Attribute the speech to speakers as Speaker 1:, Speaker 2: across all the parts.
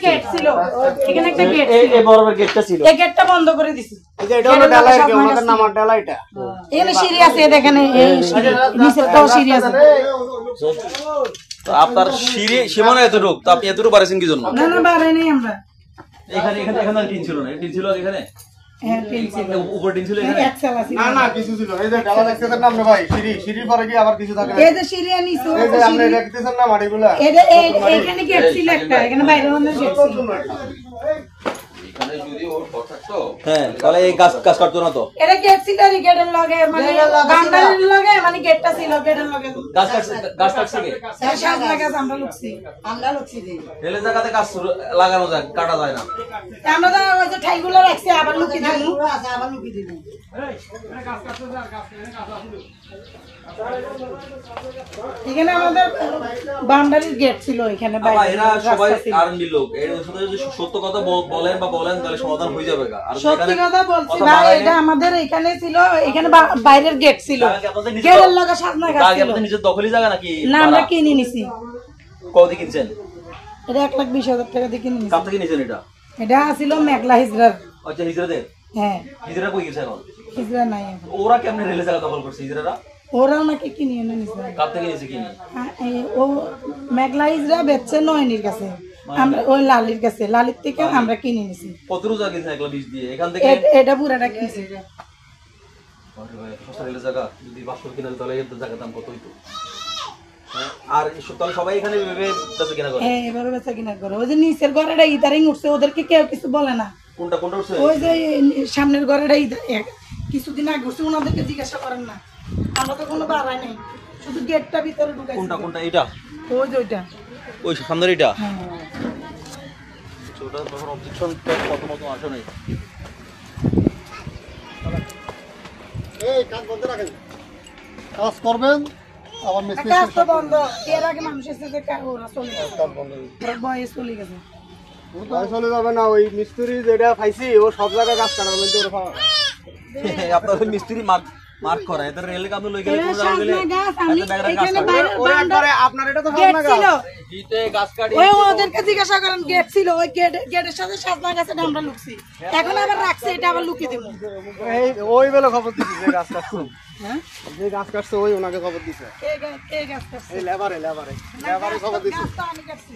Speaker 1: Gate ছিল, এখানে একটা গেট ছিল,
Speaker 2: এই বরাবর গেটটা ছিল,
Speaker 1: এই গেটটা বন্ধ করে দিছি।
Speaker 3: এটা হলো ডালাই, আমাদের নাম ডালাই। এটা
Speaker 1: এখানে সিঁড়ি আছে, দেখেন এই সিঁড়ি, নিচেরটাও সিঁড়ি আছে।
Speaker 4: তো আপনার সিঁড়ি সীমানা এতটুক, তো আপনি এতটুকু বাড়াইছেন কি জন্য?
Speaker 1: না না বাড়াই নাই আমরা।
Speaker 4: এখানে এখানে এখানে টিন ছিল না, টিন ছিল এখানে,
Speaker 1: হ্যাঁ টিন ছিল,
Speaker 4: উপর টিন ছিল এখানে।
Speaker 1: এক চালা ছিল।
Speaker 3: না না কিছু ছিল, এই যে ডালা দেখতেছেন না আপনি ভাই, সিঁড়ির পরে কি আবার কিছু থাকে?
Speaker 1: এই যে সিঁড়ি নিচে
Speaker 3: এই যে আপনি দেখতেছেন না মাটিগুলা,
Speaker 1: এখানে গেট ছিল একটা, এখানে বাইরে মধ্যে গেট ছিল।
Speaker 4: এখানে যদি ওর ঘর থাকতো, হ্যাঁ তাহলে এই গাছ গাছ কাটতো না তো।
Speaker 1: এটা গেট ছিল, আর গেটের লগে মানে বান্ডারের লগে মানে গেটটা ছিল, গেটের লগে
Speaker 4: গাছ কাটছে, গাছ কাটছে কে?
Speaker 1: সাজনা গাছ আমরা লুকছি দিই।
Speaker 4: রেলে জায়গাতে গাছ লাগানো যায়, কাটা যায় না।
Speaker 1: আমরা তো ওই যে ঠাইগুলো রাখছি, আবার লুকি দিমু, আবার লুকি দিমু। এখানে আমাদের বাউন্ডারির গেট ছিল, এখানে
Speaker 4: এরা সবাই আর্মি লোক, এর সাথে যদি সত্য কথা বলেন বা বলেন তাহলে সমাধান হয়ে যাবে। আর
Speaker 1: সত্যি কথা বলছি ভাই, এটা আমাদের এখানে ছিল, এখানে বাইরের গেট ছিল, গেটের লগে সাজনা গাছ ছিল।
Speaker 4: আপনাদের নিজের দখলি জায়গা নাকি?
Speaker 1: না আমরা কিনে নিছি।
Speaker 4: কত দিয়ে কিনছেন?
Speaker 1: এটা 1,20,000 টাকা দিয়ে কিনে নিছি।
Speaker 4: কার থেকে নিছেন এটা?
Speaker 1: এটা ছিল মেঘলা হিজরার।
Speaker 4: আচ্ছা হিজরাদের?
Speaker 1: হ্যাঁ
Speaker 4: হিজরা কই গেছে এখন?
Speaker 1: হিজরা নাই এখন।
Speaker 4: ওরা কেমনে রেলে জায়গা দখল করছে হিজরারা?
Speaker 1: ওরাও নাকি কিনে এনে নিছে।
Speaker 4: কার থেকে নিছে কিনে?
Speaker 1: ও মেঘলা হিজরা বেচছে নয়নির কাছে, আমরা ওই লালির কাছে, লালির থেকে আমরা কিনে নিছি।
Speaker 4: কত রোজা গেছে 120 দিয়ে এখান থেকে?
Speaker 1: এটা পুরাটা কিনছে।
Speaker 4: আরে ভাই সস্তা রেলে জায়গা যদি 500 কিনা তাহলে এর জায়গা দাম কত হইতো? আর তাহলে সবাই এখানে ভেবে বেচা কিনা করে?
Speaker 1: হ্যাঁ এভাবে বেচা কিনা করে। ওই যে নিচের ঘরেটা ইদারিং উঠছে, ওদেরকে কেউ কিছু বলে না।
Speaker 4: কোনটা কোনটা উঠছে?
Speaker 1: ওই যে সামনের ঘরেটা কিছুদিন আগে উঠছে, ওনাদেরকে জিজ্ঞাসা করেন না, আমরা তো কোনো বাড়াই নাই, শুধু গেটটা ভিতরে ঢুকাইছি।
Speaker 4: কোনটা কোনটা এটা?
Speaker 1: ওই যে ওইটা,
Speaker 4: ওই সামনের এটা?
Speaker 1: হ্যাঁ
Speaker 4: ওটা তখন অবজেকশন কত মত আসে নাই।
Speaker 3: এই কাজ বন্ধ রাখেন, কাজ করবেন আবার মিস্ত্রি
Speaker 1: কাজ তো বন্ধ। এর আগে মানুষ এসে যে ওরা চলে গেছে,
Speaker 3: কাজ বন্ধ
Speaker 1: ওরা বয়ে চলে গেছে।
Speaker 3: ভাই চলে যাবে না, ওই মিস্ত্রি যেটা পাইছি ও সব জায়গায় কাজ কাটার মধ্যে ওরা পাওয়া।
Speaker 4: আপনার ওই মিস্ত্রি মার্ক করা এদের রেলে কাম লই গেলে কোন জায়গা গেলে
Speaker 3: আপনার এটা তো সাজনা গাছ
Speaker 4: জিতে গাছ কাটি।
Speaker 1: ওই ওদেরকে জিজ্ঞাসা করেন, গেট ছিল, ওই গেটের সাথে সাজনা গাছটা আমরা লুকছি, এখন আবার রাখছে, এটা আবার লুকিয়ে দেবো।
Speaker 3: এই ওই বেলা খবর দিছে যে গাছ কাটছে,
Speaker 1: হ্যাঁ
Speaker 3: যে গাছ কাটছে ওই ওনাকে খবর দিছে,
Speaker 1: এই গাছ কাটছে,
Speaker 3: এই লেবারে খবর দিছে,
Speaker 1: গাছটা আমি কাটছি,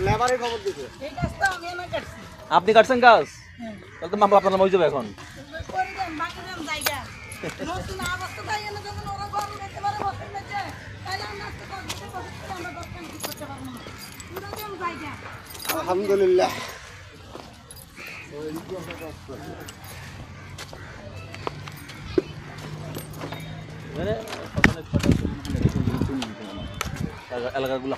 Speaker 3: লেবারে খবর দিছে।
Speaker 1: এই গাছটা আমি না কাটছি।
Speaker 4: আপনি কাটছেন গাছ?
Speaker 1: হ্যাঁ
Speaker 4: তাহলে তো মামলা আপনার নাম হয়ে যাবে এখন।
Speaker 1: করে দেন, বাকি দেন জায়গা। নতুন অবস্থা তাই এনে যখন ওরা ঘর উঠাইতে পারে বসে নিচে, তাহলে আমরা তো আমরা দোকান ঠিক করতে পারবো না। পুরো দেন জায়গা।
Speaker 3: আলহামদুলিল্লাহ।
Speaker 4: এলাকাগুলা